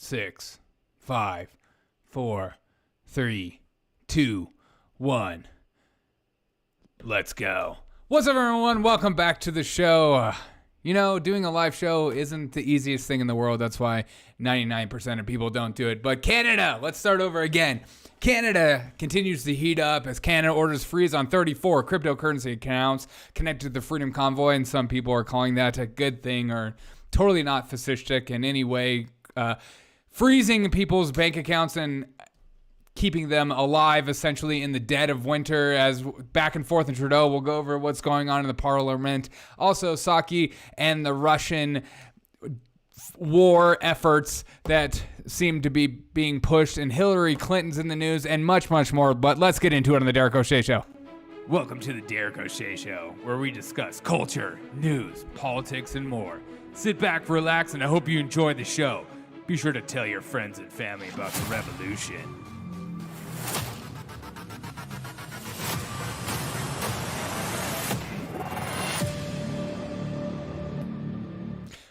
6, 5, 4, 3, 2, 1. Let's go. What's up, everyone? Welcome back to the show. Doing a live show isn't the easiest thing in the world. That's why 99% of people don't do it. But Canada, let's start over again. Canada continues to heat up as Canada orders freeze on 34 cryptocurrency accounts connected to the Freedom Convoy, and some people are calling that a good thing or totally not fascistic in any way. Freezing people's bank accounts and keeping them alive essentially in the dead of winter as back and forth in Trudeau. We'll go over what's going on in the parliament. Also, Saki and the Russian war efforts that seem to be being pushed, and Hillary Clinton's in the news, and much, much more. But let's get into it on the Derek O'Shea Show. Welcome to the Derek O'Shea Show, where we discuss culture, news, politics, and more. Sit back, relax, and I hope you enjoy the show. Be sure to tell your friends and family about the revolution.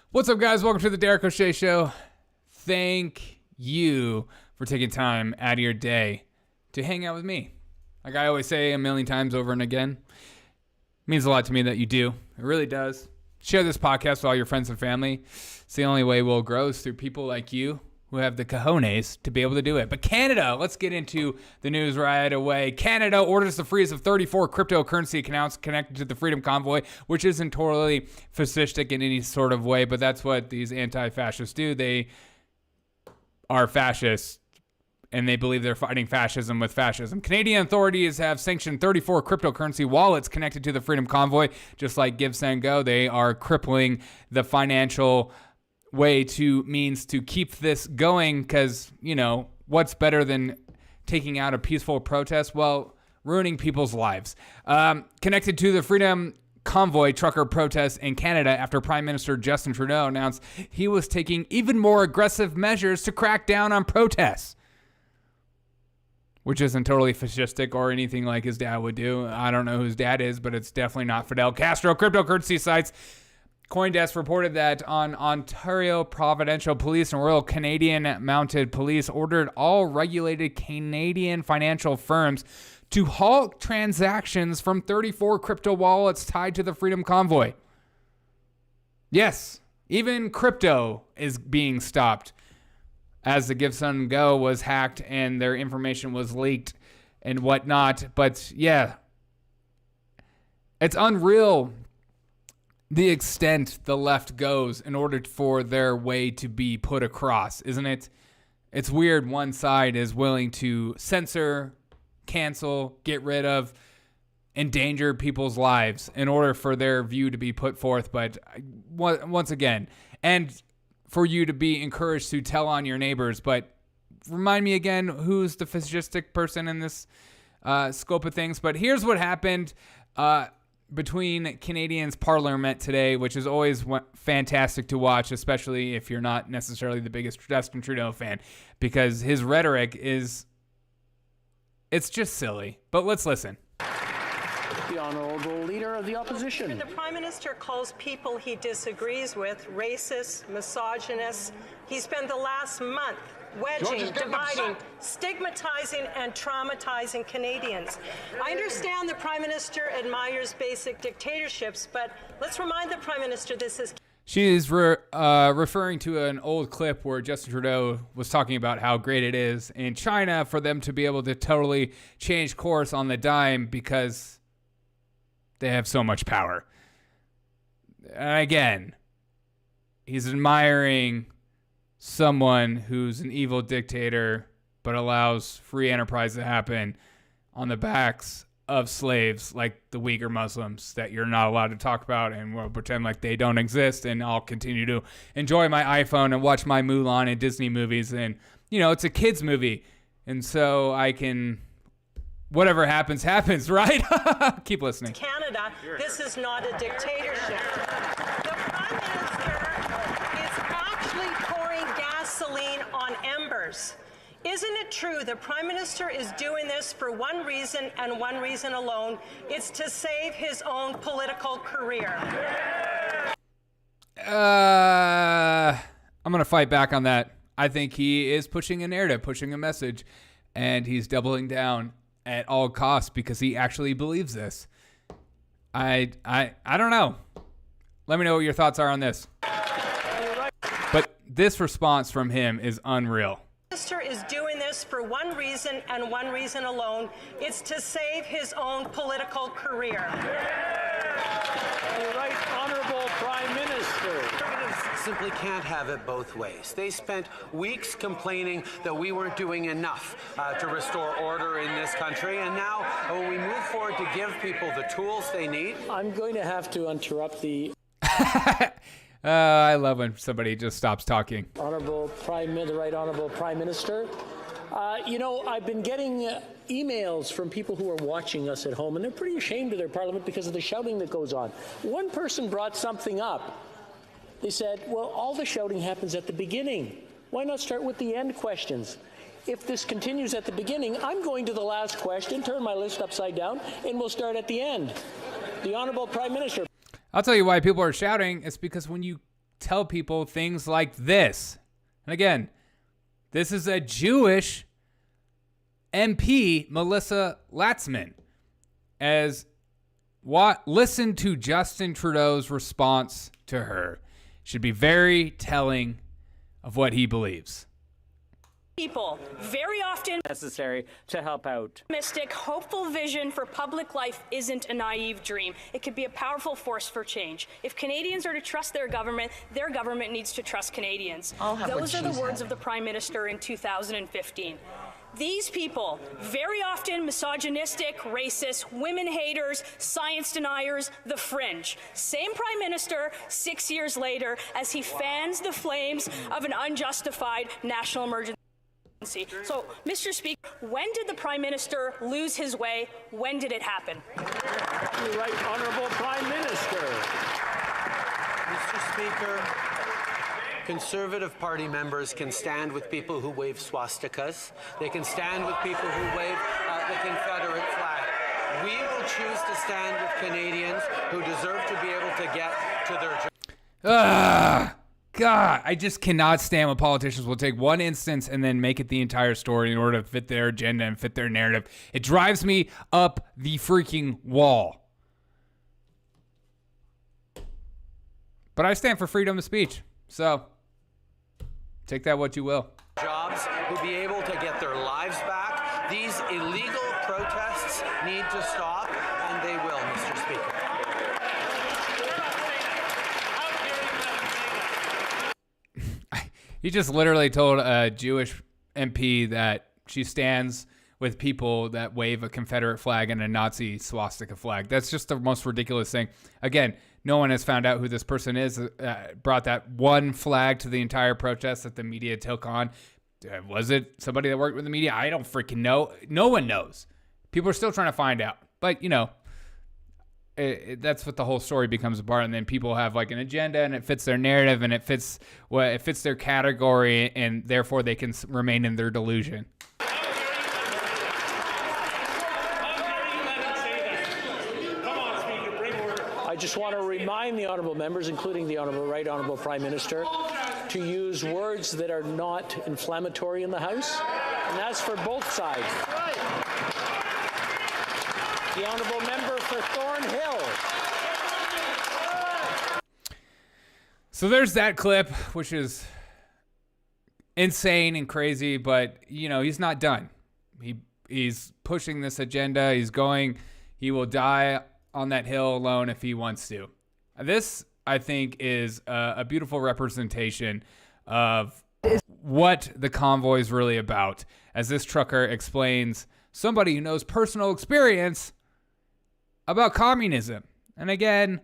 What's up, guys? Welcome to the Derek O'Shea Show. Thank you for taking time out of your day to hang out with me. Like I always say a million times over and again, it means a lot to me that you do. It really does. Share this podcast with all your friends and family. It's the only way we'll grow is through people like you who have the cojones to be able to do it. But Canada, let's get into the news right away. Canada orders the freeze of 34 cryptocurrency accounts connected to the Freedom Convoy, which isn't totally fascistic in any sort of way, but that's what these anti-fascists do. They are fascists, and they believe they're fighting fascism with fascism. Canadian authorities have sanctioned 34 cryptocurrency wallets connected to the Freedom Convoy. Just like Give, Send, Go, they are crippling the financial means to keep this going because, what's better than taking out a peaceful protest? Well, ruining people's lives. Connected to the Freedom Convoy trucker protests in Canada after Prime Minister Justin Trudeau announced he was taking even more aggressive measures to crack down on protests, which isn't totally fascistic or anything like his dad would do. I don't know who his dad is, but it's definitely not Fidel Castro. Cryptocurrency sites CoinDesk reported that Ontario Provincial Police and Royal Canadian Mounted Police ordered all regulated Canadian financial firms to halt transactions from 34 crypto wallets tied to the Freedom Convoy. Yes, even crypto is being stopped as the Give, Send, Go was hacked and their information was leaked and whatnot. But yeah, it's unreal the extent the left goes in order for their way to be put across, isn't it? It's weird one side is willing to censor, cancel, get rid of, endanger people's lives in order for their view to be put forth. But once again, and for you to be encouraged to tell on your neighbors. But remind me again, who's the fascistic person in this scope of things? But here's what happened between Canadians' Parliament today, which is always fantastic to watch, especially if you're not necessarily the biggest Justin Trudeau fan, because his rhetoric it's just silly. But let's listen. The Honourable Leader of the Opposition. The Prime Minister calls people he disagrees with racist, misogynist. He spent the last month wedging, dividing, stigmatizing, and traumatizing Canadians. I understand the Prime Minister admires basic dictatorships, but let's remind the Prime Minister this is... She is referring to an old clip where Justin Trudeau was talking about how great it is in China for them to be able to totally change course on the dime because they have so much power. And again, he's admiring someone who's an evil dictator but allows free enterprise to happen on the backs of slaves like the Uyghur Muslims that you're not allowed to talk about, and we'll pretend like they don't exist, and I'll continue to enjoy my iPhone and watch my Mulan and Disney movies, and it's a kids movie, and so I can whatever happens right? Keep listening. Canada, this is not a dictatorship. The Prime Minister is actually pouring gasoline on embers. Isn't it true the Prime Minister is doing this for one reason and one reason alone? It's to save his own political career. I'm going to fight back on that. I think he is pushing a narrative, pushing a message, and he's doubling down at all costs because he actually believes this. I don't know. Let me know what your thoughts are on this. But this response from him is unreal. The minister is doing this for one reason and one reason alone. It's to save his own political career. The right honorable Prime Minister. Simply can't have it both ways. They spent weeks complaining that we weren't doing enough to restore order in this country, and now when we move forward to give people the tools they need. I'm going to have to interrupt the I love when somebody just stops talking. the right honorable Prime Minister. I've been getting emails from people who are watching us at home, and they're pretty ashamed of their parliament because of the shouting that goes on. One person brought something up. They said, well, all the shouting happens at the beginning. Why not start with the end questions? If this continues at the beginning, I'm going to the last question, turn my list upside down, and we'll start at the end. The Honourable Prime Minister. I'll tell you why people are shouting. It's because when you tell people things like this, and again, this is a Jewish MP, Melissa Latzman, listen to Justin Trudeau's response to her. Should be very telling of what he believes. People very often necessary to help out. Optimistic, hopeful vision for public life isn't a naive dream. It could be a powerful force for change. If Canadians are to trust their government needs to trust Canadians. Those are the words of the Prime Minister in 2015. These people, very often misogynistic, racist, women haters, science deniers, the fringe. Same Prime Minister 6 years later as he fans the flames of an unjustified national emergency. So, Mr. Speaker, when did the Prime Minister lose his way? When did it happen? The right honourable Prime Minister. Mr. Speaker, Conservative Party members can stand with people who wave swastikas. They can stand with people who wave the Confederate flag. We will choose to stand with Canadians who deserve to be able to get to their jobs. God, I just cannot stand when politicians will take one instance and then make it the entire story in order to fit their agenda and fit their narrative. It drives me up the freaking wall. But I stand for freedom of speech, so take that what you will. Jobs who be able to get their lives back. These illegal protests need to stop, and they will, Mr. Speaker. He just literally told a Jewish MP that she stands with people that wave a Confederate flag and a Nazi swastika flag. That's just the most ridiculous thing. Again, no one has found out who this person is. Brought that one flag to the entire protest that the media took on. Was it somebody that worked with the media? I don't freaking know. No one knows. People are still trying to find out. But, that's what the whole story becomes apart, and then people have like an agenda, and it fits their narrative, and it fits their category, and therefore they can remain in their delusion. I just want to remind the honourable members, including the right honourable Prime Minister, to use words that are not inflammatory in the House, and that's for both sides. The honourable member for Thornhill. So there's that clip, which is insane and crazy, but he's not done. He's pushing this agenda. He will die on that hill alone if he wants to. This, I think, is a beautiful representation of what the convoy is really about, as this trucker explains somebody who knows personal experience about communism. And again,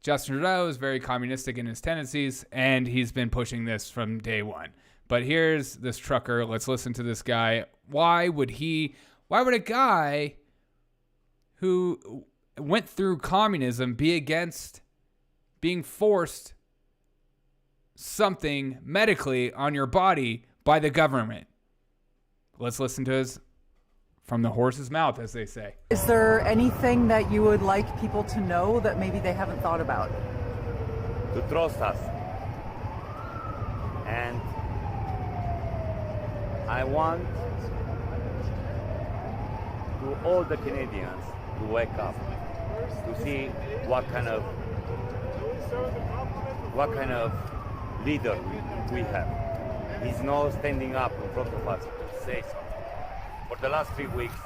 Justin Trudeau is very communistic in his tendencies, and he's been pushing this from day one. But here's this trucker. Let's listen to this guy. Why would a guy who went through communism be against being forced something medically on your body by the government? Let's listen to his from the horse's mouth, as they say. Is there anything that you would like people to know that maybe they haven't thought about? To trust us and I want to all the Canadians to wake up, to see what kind of leader we have. He's not standing up in front of us to say something. For the last 3 weeks,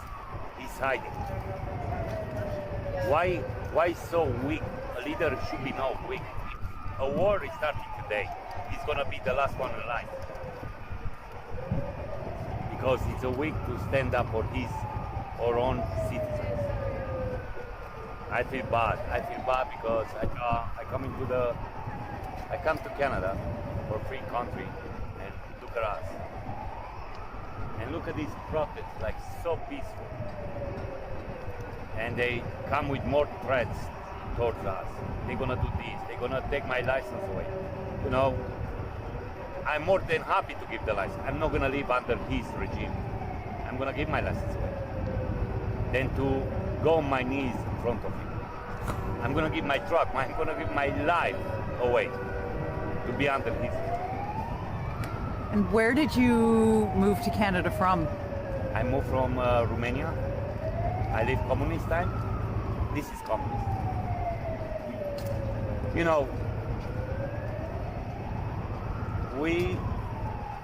he's hiding. Why so weak? A leader should be not weak. A war is starting today. He's gonna be the last one alive. Because it's a week to stand up for his or own citizens. I feel bad. Because I come to Canada for a free country, and look at us. And look at these protests, like so peaceful. And they come with more threats towards us. They're gonna do this, they're gonna take my license away. You know, I'm more than happy to give the license. I'm not gonna live under his regime. I'm gonna give my license away. Than to go on my knees in front of him. I'm gonna give my truck, I'm gonna give my life away to be under his. And where did you move to Canada from? I moved from Romania. I live communist time. This is communist. You know,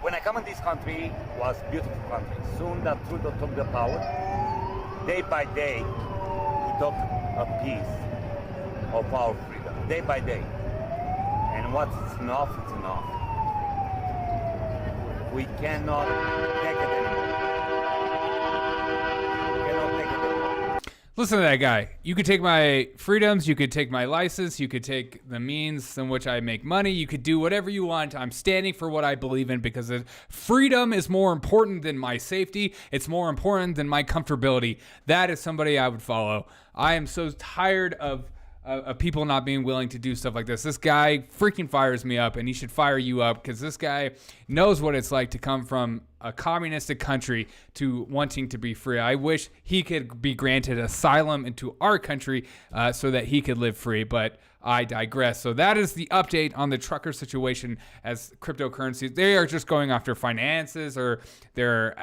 when I come in this country, was beautiful country. Soon that Trudeau took the power, day by day, he took a piece of our freedom, day by day. And what's enough, it's enough. We cannot take it anymore. Listen to that guy. You could take my freedoms, you could take my license, you could take the means in which I make money, you could do whatever you want. I'm standing for what I believe in because freedom is more important than my safety. It's more important than my comfortability. That is somebody I would follow. I am so tired of people not being willing to do stuff like this. This guy freaking fires me up, and he should fire you up because this guy knows what it's like to come from a communistic country to wanting to be free. I wish he could be granted asylum into our country so that he could live free, but I digress. So that is the update on the trucker situation as cryptocurrencies. They are just going after finances, or they're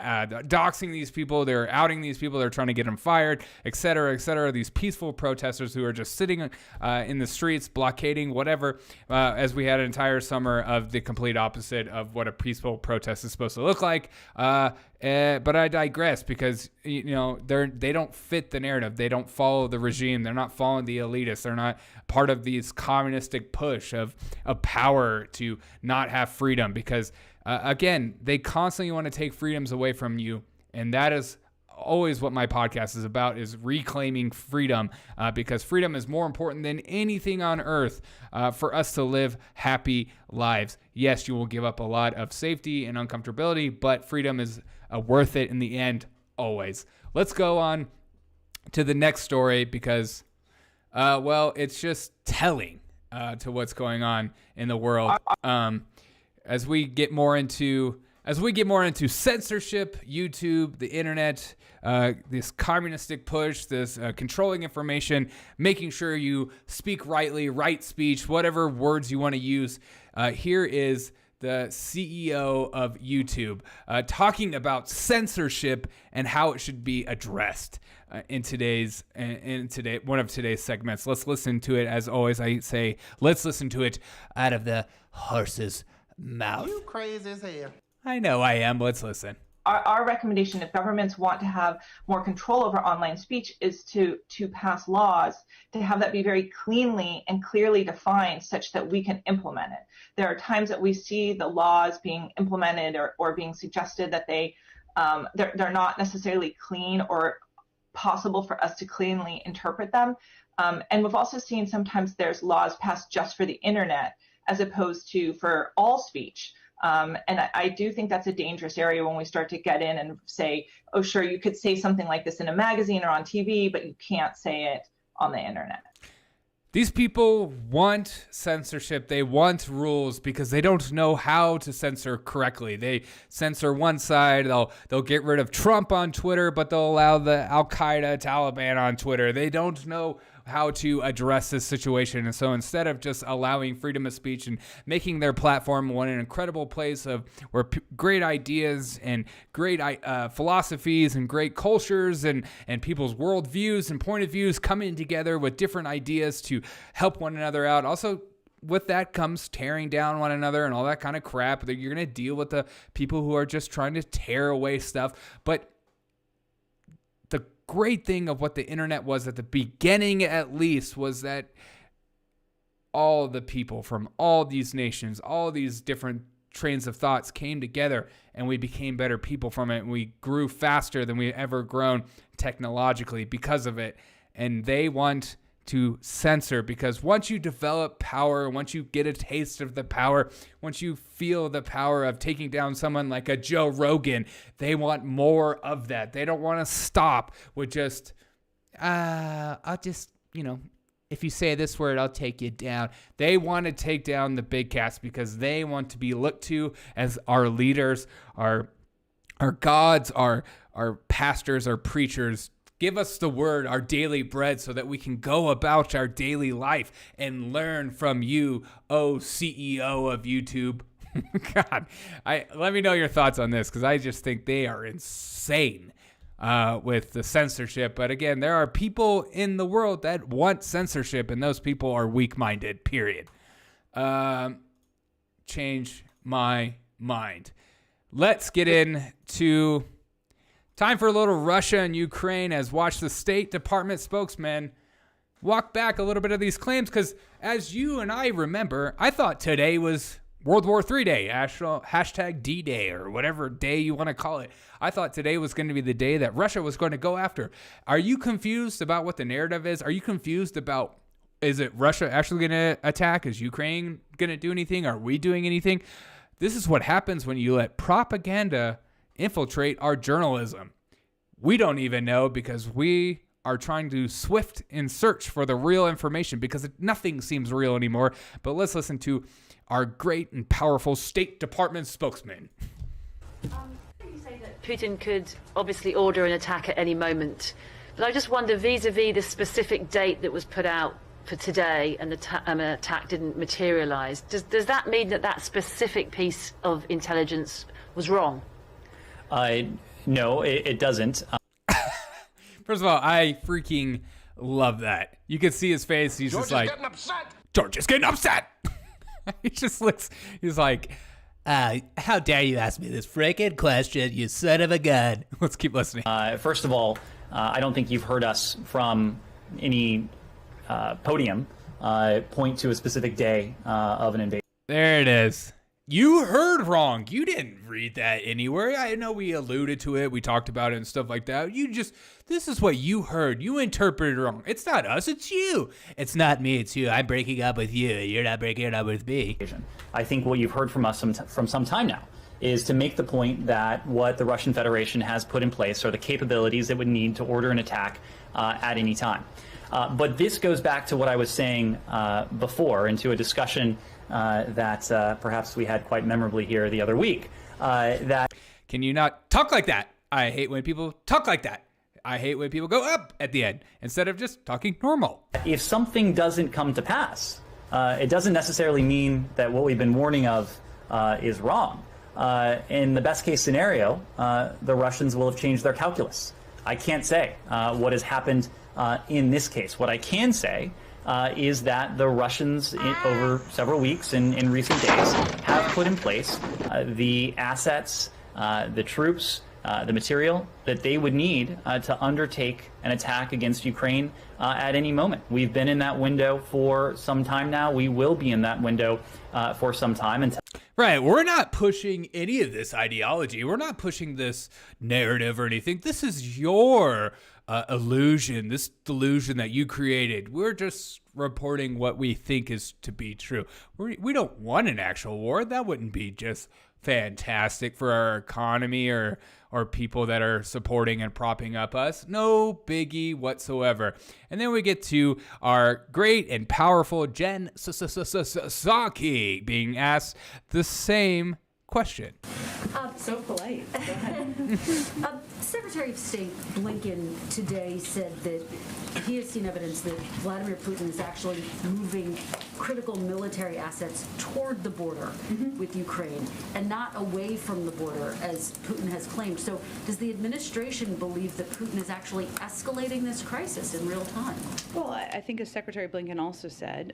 doxing these people. They're outing these people. They're trying to get them fired, et cetera, et cetera. These peaceful protesters who are just sitting in the streets, blockading, whatever, as we had an entire summer of the complete opposite of what a peaceful protest is supposed to look like. But I digress because, you know, they don't fit the narrative. They don't follow the regime. They're not following the elitists. They're not part of this communistic push of power to not have freedom because, again, they constantly want to take freedoms away from you. And that is always what my podcast is about, is reclaiming freedom, because freedom is more important than anything on earth for us to live happy lives. Yes, you will give up a lot of safety and uncomfortability, but freedom is worth it in the end, always. Let's go on to the next story because, well, it's just telling to what's going on in the world. As we get more into censorship, YouTube, the internet, this communistic push, this controlling information, making sure you speak rightly, right speech, whatever words you want to use. Here is the CEO of YouTube talking about censorship and how it should be addressed in one of today's segments. Let's listen to it. As always, I say, let's listen to it out of the horse's mouth. You crazy as hell. I know I am. Let's listen. Our recommendation, if governments want to have more control over online speech, is to pass laws, to have that be very cleanly and clearly defined such that we can implement it. There are times that we see the laws being implemented or being suggested that they're not necessarily clean or possible for us to cleanly interpret them. And we've also seen sometimes there's laws passed just for the internet as opposed to for all speech. And I do think that's a dangerous area when we start to get in and say, oh, sure, you could say something like this in a magazine or on TV, but you can't say it on the internet. These people want censorship. They want rules because they don't know how to censor correctly. They censor one side. They'll get rid of Trump on Twitter, but they'll allow the Al-Qaeda, Taliban on Twitter. They don't know how to address this situation. And so instead of just allowing freedom of speech and making their platform one an incredible place of where great ideas and great philosophies and great cultures and people's worldviews and point of views coming together with different ideas to help one another out. Also, with that comes tearing down one another and all that kind of crap. That you're going to deal with the people who are just trying to tear away stuff. But the great thing of what the internet was at the beginning, at least, was that all the people from all these nations, all these different trains of thoughts came together and we became better people from it. And we grew faster than we ever grown technologically because of it. And they want to censor, because once you develop power, once you get a taste of the power, once you feel the power of taking down someone like a Joe Rogan, they want more of that. They don't want to stop with just, I'll just, if you say this word, I'll take you down. They want to take down the big cats because they want to be looked to as our leaders, our gods, our pastors, our preachers. Give us the word, our daily bread, so that we can go about our daily life and learn from you, CEO of YouTube. God, let me know your thoughts on this, because I just think they are insane with the censorship. But again, there are people in the world that want censorship, and those people are weak-minded, period. Change my mind. Let's get into... time for a little Russia and Ukraine, as watch the State Department spokesman walk back a little bit of these claims, because as you and I remember, I thought today was World War III Day, hashtag D-Day, or whatever day you want to call it. I thought today was going to be the day that Russia was going to go after. Are you confused about what the narrative is? Are you confused about, is it Russia actually going to attack? Is Ukraine going to do anything? Are we doing anything? This is what happens when you let propaganda infiltrate our journalism. We don't even know, because we are trying to swift in search for the real information, because nothing seems real anymore. But let's listen to our great and powerful State Department spokesman. You say that Putin could obviously order an attack at any moment, but I just wonder, vis-a-vis the specific date that was put out for today and an attack didn't materialize, does that mean that specific piece of intelligence was wrong? No, it doesn't. First of all, I freaking love that. You can see his face. He's just like, George is getting upset. He just looks, he's like, how dare you ask me this freaking question, you son of a gun. Let's keep listening. First of all, I don't think you've heard us from any podium point to a specific day of an invasion. There it is. You heard wrong. You didn't read that anywhere. I know we alluded to it. We talked about it and stuff like that. This is what you heard. You interpreted it wrong. It's not us. It's you. It's not me. It's you. I'm breaking up with you. You're not breaking up with me. I think what you've heard from us from some time now is to make the point that what the Russian Federation has put in place are the capabilities it would need to order an attack at any time. But this goes back to what I was saying before, and to a discussion that perhaps we had quite memorably here the other week. Can you not talk like that? I hate when people talk like that. I hate when people go up at the end instead of just talking normal. If something doesn't come to pass, it doesn't necessarily mean that what we've been warning of is wrong. In the best case scenario, the Russians will have changed their calculus. I can't say what has happened in this case. What I can say is that the Russians, over several weeks and in recent days, have put in place the assets, the troops, the material that they would need to undertake an attack against Ukraine at any moment. We've been in that window for some time now. We will be in that window for some time. Right. We're not pushing any of this ideology. We're not pushing this narrative or anything. This is your illusion, this delusion that you created. We're just reporting what we think is to be true. We don't want an actual war. That wouldn't be just fantastic for our economy or people that are supporting and propping up us. No biggie whatsoever. And then we get to our great and powerful Jen Psaki being asked the same question. So polite. Go ahead. Secretary of State Blinken today said that he has seen evidence that Vladimir Putin is actually moving critical military assets toward the border with Ukraine and not away from the border, as Putin has claimed. So does the administration believe that Putin is actually escalating this crisis in real time? Well, I think as Secretary Blinken also said,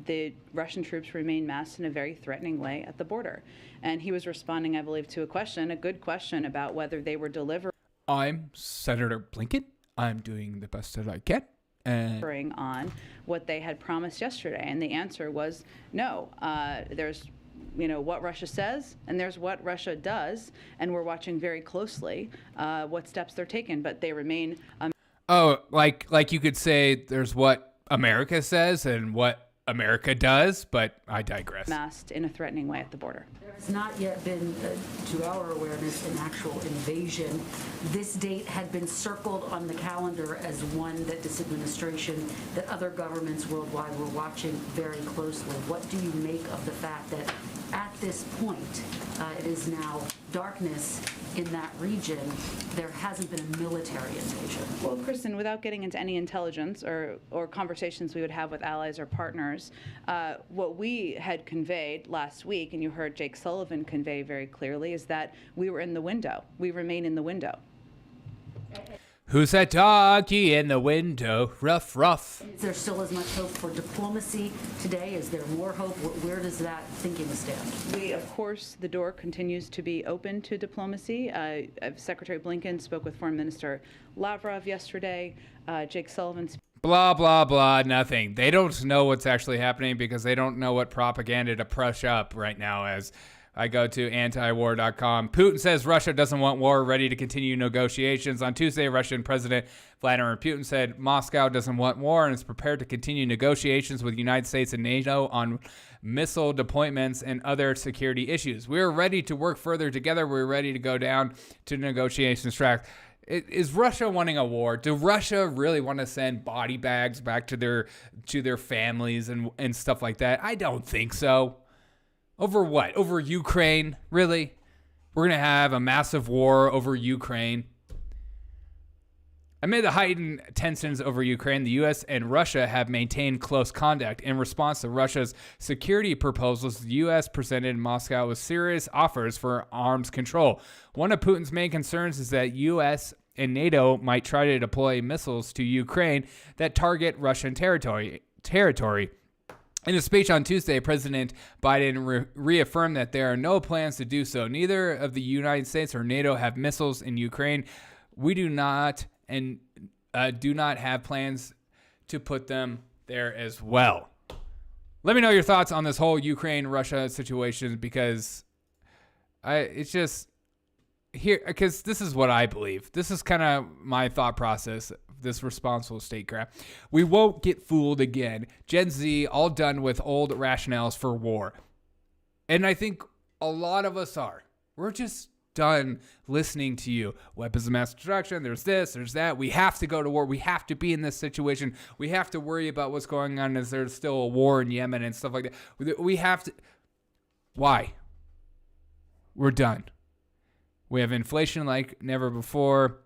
the Russian troops remain massed in a very threatening way at the border. And he was responding, I believe, to a good question about whether they were delivering. I'm Senator Blinken. I'm doing the best that I can. And on what they had promised yesterday. And the answer was no. There's what Russia says, and there's what Russia does, and we're watching very closely what steps they're taking, but they remain. Like you could say there's what America says and what America does, but I digress. Massed in a threatening way at the border. There has not yet been, to our awareness, an actual invasion. This date had been circled on the calendar as one that this administration, that other governments worldwide were watching very closely. What do you make of the fact that at this point, it is now darkness in that region, there hasn't been a military invasion? Well, Kristen, without getting into any intelligence or conversations we would have with allies or partners, what we had conveyed last week, and you heard Jake Sullivan convey very clearly, is that we were in the window. We remain in the window. Who's that doggy in the window? Ruff, ruff. Is there still as much hope for diplomacy today? Is there more hope? Where does that thinking stand? Of course, the door continues to be open to diplomacy. Secretary Blinken spoke with Foreign Minister Lavrov yesterday. Jake Sullivan. Blah, blah, blah, nothing. They don't know what's actually happening because they don't know what propaganda to push up right now. As I go to antiwar.com. Putin says Russia doesn't want war, ready to continue negotiations. On Tuesday, Russian President Vladimir Putin said Moscow doesn't want war and is prepared to continue negotiations with the United States and NATO on missile deployments and other security issues. We're ready to work further together. We're ready to go down to negotiations track. Is Russia wanting a war? Do Russia really want to send body bags back to their families and stuff like that? I don't think so. Over what? Over Ukraine? Really? We're going to have a massive war over Ukraine. Amid the heightened tensions over Ukraine, the U.S. and Russia have maintained close contact. In response to Russia's security proposals, the U.S. presented Moscow with serious offers for arms control. One of Putin's main concerns is that U.S. and NATO might try to deploy missiles to Ukraine that target Russian territory. In a speech on Tuesday, President Biden reaffirmed that there are no plans to do so. Neither of the United States or NATO have missiles in Ukraine. We do not have plans to put them there as well. Let me know your thoughts on this whole Ukraine-Russia situation because it's just here because this is what I believe. This is kind of my thought process. This responsible statecraft. We won't get fooled again. Gen Z all done with old rationales for war. And I think a lot of us are. We're just done listening to you. Weapons of mass destruction, there's this, there's that. We have to go to war. We have to be in this situation. We have to worry about what's going on as there's still a war in Yemen and stuff like that. We have to. Why? We're done. We have inflation like never before.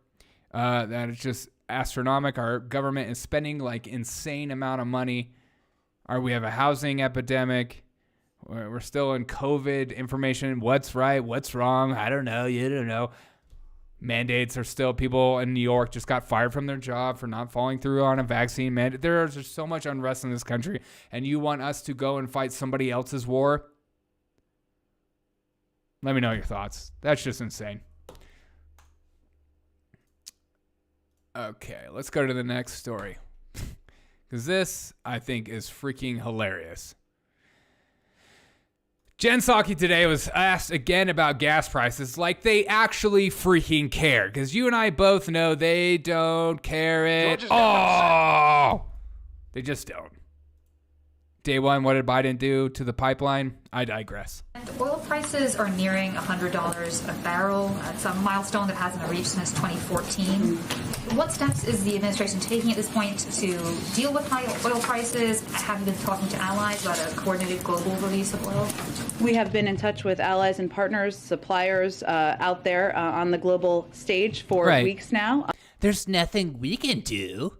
That is just astronomical. Our government is spending like insane amount of money. We have a housing epidemic. We're still in COVID information. What's right? What's wrong? I don't know. You don't know. Mandates are still, people in New York just got fired from their job for not following through on a vaccine mandate. There's just so much unrest in this country. And you want us to go and fight somebody else's war? Let me know your thoughts. That's just insane. Okay, let's go to the next story. Because this, I think, is freaking hilarious. Jen Psaki today was asked again about gas prices like they actually freaking care. Because you and I both know they don't care at all. They just don't. Day one, what did Biden do to the pipeline? I digress. Oil prices are nearing $100 a barrel. It's a milestone that hasn't been reached since 2014. What steps is the administration taking at this point to deal with high oil prices? Have you been talking to allies about a coordinated global release of oil? We have been in touch with allies and partners, suppliers out there on the global stage for weeks now. There's nothing we can do.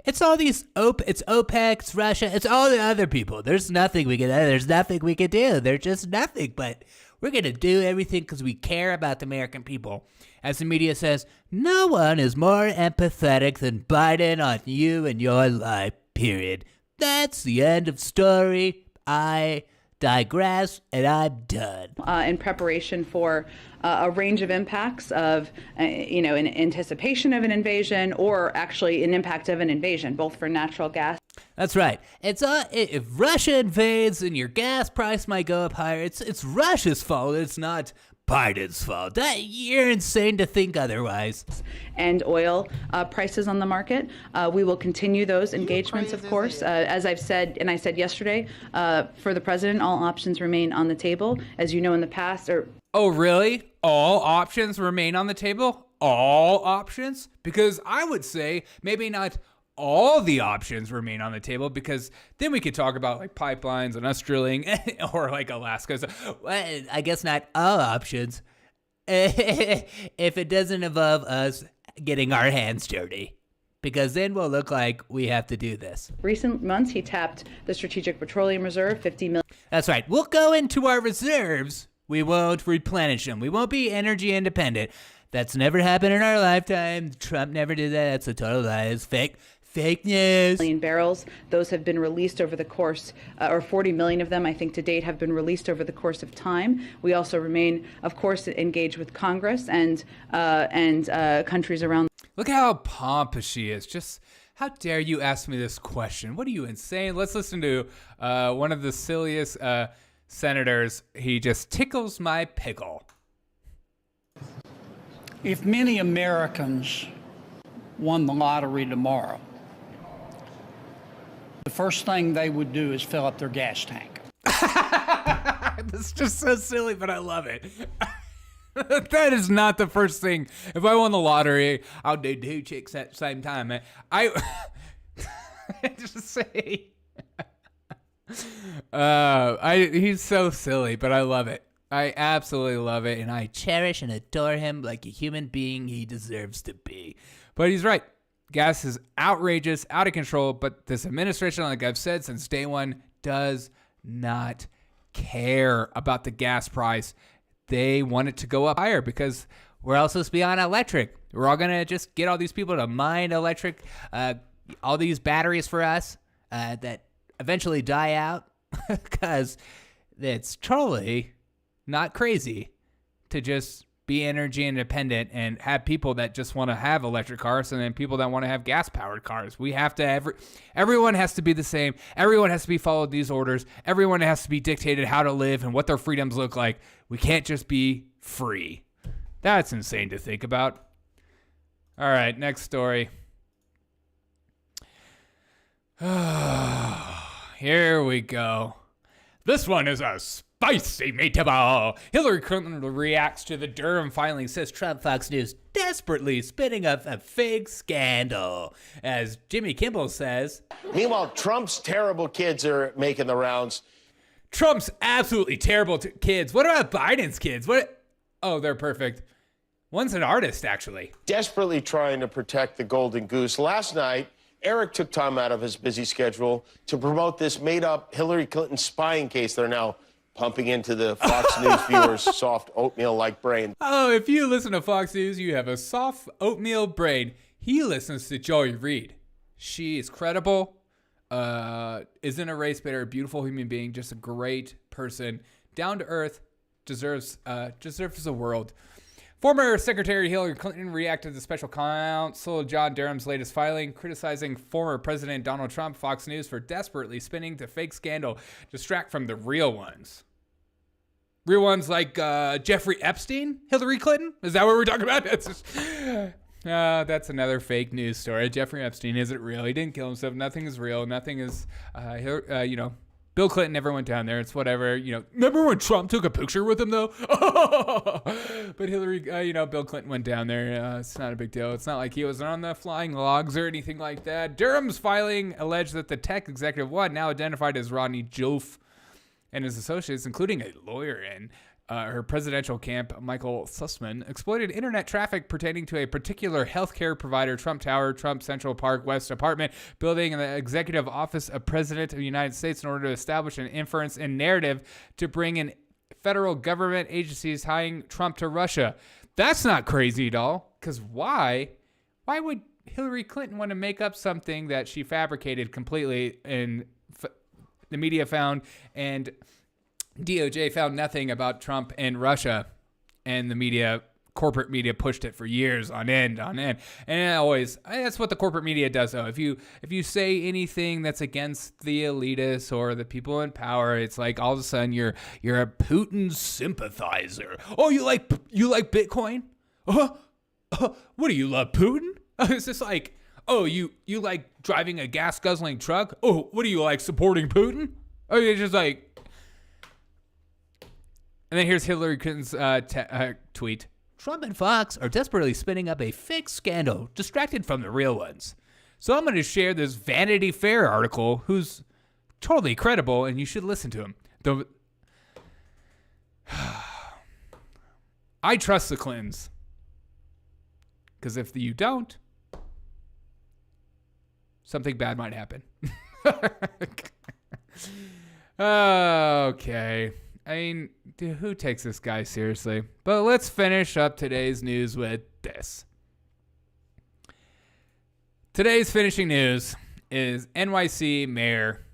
It's all these it's OPEC, it's Russia, it's all the other people. There's nothing we can do. There's just nothing, but we're going to do everything because we care about the American people. As the media says, no one is more empathetic than Biden on you and your life, period. That's the end of story. I digress, and I'm done. In preparation for a range of impacts of, in anticipation of an invasion or actually an impact of an invasion, both for natural gas. That's right. It's if Russia invades, then your gas price might go up higher. It's Russia's fault. It's not Biden's fault. You're insane to think otherwise. And oil prices on the market. We will continue those engagements, of course. As I've said, and I said yesterday, for the president, all options remain on the table. As you know, in the past, Oh, really? All options remain on the table? All options? Because I would say maybe not all the options remain on the table, because then we could talk about like pipelines and us drilling or like Alaska. So, well, I guess not all options if it doesn't involve us getting our hands dirty, because then we'll look like we have to do this. Recent months, he tapped the Strategic Petroleum Reserve, $50 million. That's right. We'll go into our reserves. We won't replenish them. We won't be energy independent. That's never happened in our lifetime. Trump never did that. That's a total lie. It's fake news. Million barrels. Those have been released over the course, or 40 million of them, I think, to date, have been released over the course of time. We also remain, of course, engaged with Congress and countries around. Look how pompous she is. Just how dare you ask me this question? What are you, insane? Let's listen to one of the silliest senators. He just tickles my pickle. If many Americans won the lottery tomorrow, the first thing they would do is fill up their gas tank. That's just so silly, but I love it. That is not the first thing. If I won the lottery, I'll do two chicks at the same time, man. I just say, he's so silly, but I love it. I absolutely love it, and I cherish and adore him like a human being he deserves to be. But he's right. Gas is outrageous, out of control, but this administration, like I've said since day one, does not care about the gas price. They want it to go up higher because we're all supposed to be on electric. We're all going to just get all these people to mine electric, all these batteries for us that eventually die out because it's totally not crazy to just be energy independent and have people that just want to have electric cars and then people that want to have gas powered cars. We have to, everyone has to be the same. Everyone has to be followed these orders. Everyone has to be dictated how to live and what their freedoms look like. We can't just be free. That's insane to think about. All right, next story. Here we go. This one is a spicy meatball. Hillary Clinton reacts to the Durham filing, says Trump Fox News desperately spinning up a fake scandal. As Jimmy Kimmel says, meanwhile, Trump's terrible kids are making the rounds. Trump's absolutely terrible kids. What about Biden's kids? What? Oh, they're perfect. One's an artist, actually. Desperately trying to protect the golden goose. Last night, Eric took time out of his busy schedule to promote this made-up Hillary Clinton spying case they're now pumping into the Fox News viewers' soft oatmeal-like brain. Oh, if you listen to Fox News, you have a soft oatmeal brain. He listens to Joy Reid. She is credible, isn't a race baiter, a beautiful human being, just a great person, down to earth, deserves the world. Former Secretary Hillary Clinton reacted to special counsel John Durham's latest filing, criticizing former President Donald Trump. Fox News for desperately spinning the fake scandal, distract from the real ones. Real ones like Jeffrey Epstein, Hillary Clinton? Is that what we're talking about? That's another fake news story. Jeffrey Epstein isn't real. He didn't kill himself. Nothing is real. Nothing is, Bill Clinton never went down there. It's whatever, Remember when Trump took a picture with him, though? But Hillary, Bill Clinton went down there. It's not a big deal. It's not like he was on the flying logs or anything like that. Durham's filing alleged that the tech executive, now identified as Rodney Jolf, and his associates, including a lawyer and her presidential camp, Michael Sussman, exploited internet traffic pertaining to a particular healthcare provider, Trump Tower, Trump Central Park West apartment building, and the executive office of President of the United States in order to establish an inference and narrative to bring in federal government agencies tying Trump to Russia. That's not crazy at all, because why? Why would Hillary Clinton want to make up something that she fabricated completely and the media found, and DOJ found nothing about Trump and Russia, and the corporate media pushed it for years on end. And that's what the corporate media does, though. If you say anything that's against the elitists or the people in power, it's like all of a sudden you're a Putin sympathizer. Oh, you like Bitcoin? What do you love, Putin? It's just like, oh, you like driving a gas guzzling truck? Oh, what do you like, supporting Putin? Oh, you're just like. And then here's Hillary Clinton's tweet. Trump and Fox are desperately spinning up a fake scandal, distracted from the real ones. So I'm going to share this Vanity Fair article, who's totally credible, and you should listen to him. I trust the Clintons. Because if you don't, something bad might happen. Okay. I mean, dude, who takes this guy seriously? But let's finish up today's news with this. Today's finishing news is NYC mayor.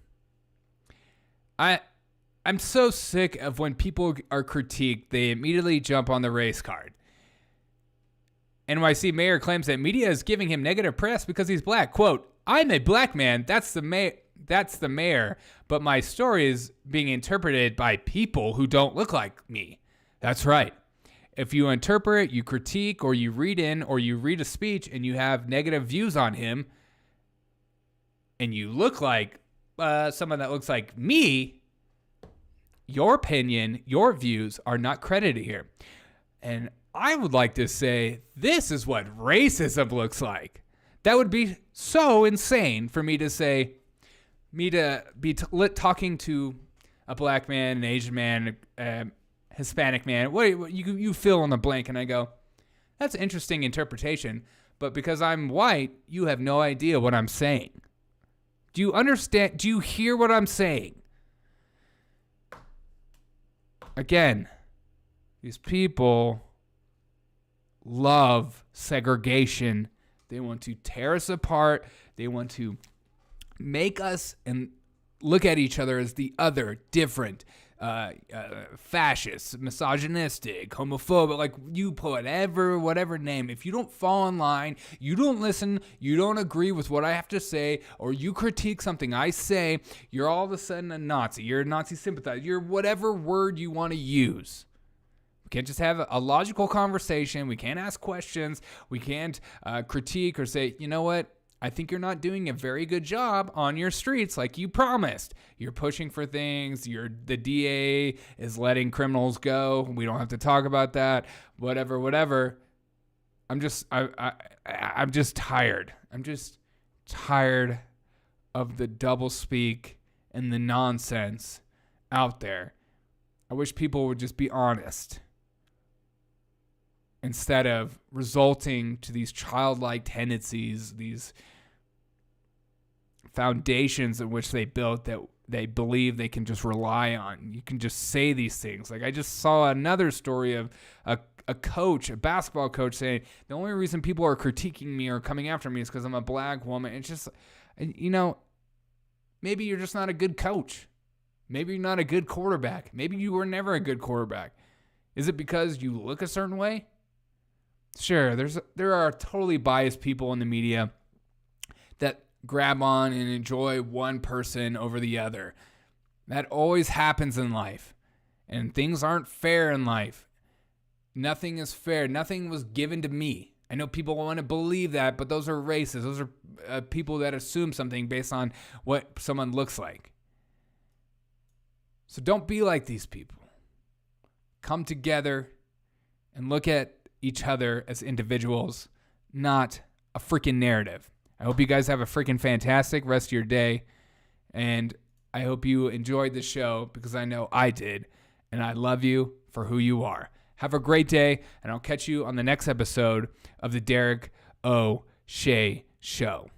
I'm so sick of when people are critiqued, they immediately jump on the race card. NYC mayor claims that media is giving him negative press because he's black. Quote, I'm a black man. That's the mayor, but my story is being interpreted by people who don't look like me. That's right. If you interpret, you critique, or you read in, or you read a speech and you have negative views on him, and you look like someone that looks like me, your opinion, your views are not credited here. And I would like to say, this is what racism looks like. That would be so insane for me to say, talking to a black man, an Asian man, a Hispanic man, you fill in the blank, and I go, that's an interesting interpretation, but because I'm white, you have no idea what I'm saying. Do you understand? Do you hear what I'm saying? Again, these people love segregation. They want to tear us apart. They want to make us and look at each other as the other, different, fascist, misogynistic, homophobic, like you put whatever name. If you don't fall in line, you don't listen, you don't agree with what I have to say, or you critique something I say, you're all of a sudden a Nazi. You're a Nazi sympathizer. You're whatever word you want to use. We can't just have a logical conversation. We can't ask questions. We can't critique or say, you know what? I think you're not doing a very good job on your streets like you promised. You're pushing for things. The DA is letting criminals go. We don't have to talk about that. Whatever. I'm just tired. I'm just tired of the doublespeak and the nonsense out there. I wish people would just be honest instead of resulting to these childlike tendencies, these foundations in which they built that they believe they can just rely on. You can just say these things. Like I just saw another story of a coach, a basketball coach, saying the only reason people are critiquing me or coming after me is because I'm a black woman. It's just, maybe you're just not a good coach. Maybe you're not a good quarterback. Maybe you were never a good quarterback. Is it because you look a certain way? Sure, there are totally biased people in the media that grab on and enjoy one person over the other. That always happens in life. And things aren't fair in life. Nothing is fair. Nothing was given to me. I know people want to believe that, but those are racist. Those are people that assume something based on what someone looks like. So don't be like these people. Come together and look at each other as individuals, not a freaking narrative. I hope you guys have a freaking fantastic rest of your day. And I hope you enjoyed the show because I know I did. And I love you for who you are. Have a great day, and I'll catch you on the next episode of the Derek O'Shea Show.